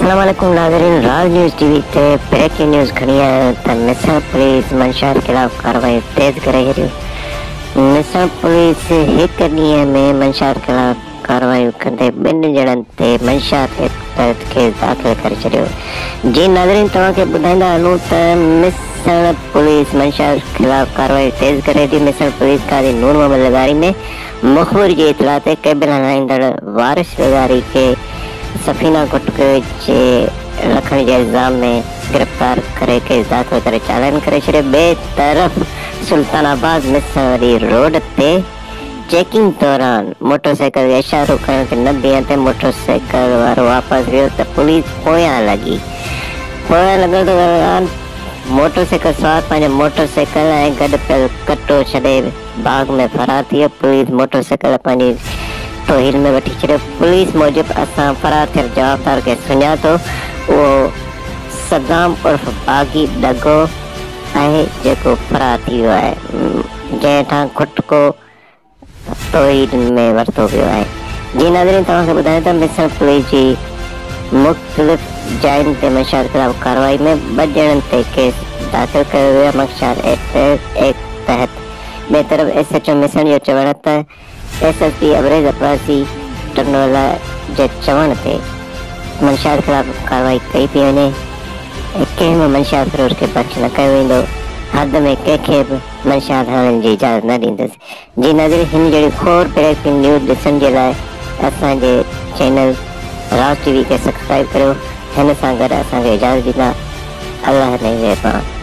अस्सलाम वालेकुम नाज़रीन। राज न्यूज़ टीवी ते ब्रेकिंग न्यूज़ खणी आहियां त मिसण पुलिस मंशा ख़िलाफ़ कार्रवाई तेज़ करे छॾियो। मिसण पुलिस हिक ॾींहं में मंशा ख़िलाफ़ कार्रवाई कंदे 2 ॼणनि ते मंशा ते केस दाख़िल करे छॾियो। जी नाज़रीन, तव्हांखे ॿुधाईंदा हलूं त मिसण पुलिस मंशा ख़िलाफ़ कार्रवाई तेज़ करे थी। मिसण पुलिस कादी नूर मोहम्मद लगारी में मुखबिर जी इतला ते केबिन हलाईंदड़ वारिस लगारी के सफ़ीना गुटक जे रखण जे इल्ज़ाम में गिरफ़्तार करे केस दाख़िल करे चालान करे छॾियो। ॿिए तरफ़ सुल्तानाबाद मिसरी रोड ते चेकिंग दौरान मोटरसाइकिल खे इशारो करण ते न बीहण ते मोटरसाइकिल वारो वापसि वियो त पुलिस पोयां लॻण दौरान मोटरसाइकिल सवार पंहिंजे मोटरसाइकिल ऐं गॾु पियल कटो छॾे बाग़ में फरार थी वियो। पुलिस मोटरसाइकिल पंहिंजी तोहिल में वठी छॾियो। पुलिस मूजिबि असां फरार थियल जवाबदार खे सुञातो। उहो सदाम उर्फ बाग़ी डगो आहे जेको फरार थी वियो आहे, जंहिंठां खुटको तोहिल में वरितो वियो आहे। जी नाज़रीन, तव्हांखे ॿुधायां त मिसण पुलिस जी मुख़्तलिफ़ जायुनि ते मंशा ख़िलाफ़ कार्रवाई में 2 ॼणनि ते केस दाख़िल कयो वियो आहे मंशा एक्ट तहत। ॿिए तरफ़ SHO मिसण जो चवण त SSP अबरेज़ अब्बासी टनवाला जे चवण ते मंशा ख़िलाफ़ कार्रवाई कई पई वञे। कंहिं बि मंशा फ़िरोज़ खे बख़्श न कयो वेंदो। हद में कंहिंखे बि मंशा हणण जी इजाज़त न ॾींदसि। जी नाज़रीन, हिन जहिड़ी खोड़ ब्रेकिंग न्यूज़ ॾिसण जे लाइ असांजे चैनल राज टीवी खे सब्सक्राइब करियो। हिन सां गॾु असांखे इजाज़त ॾींदा। अल्लाह ने मेहरबान।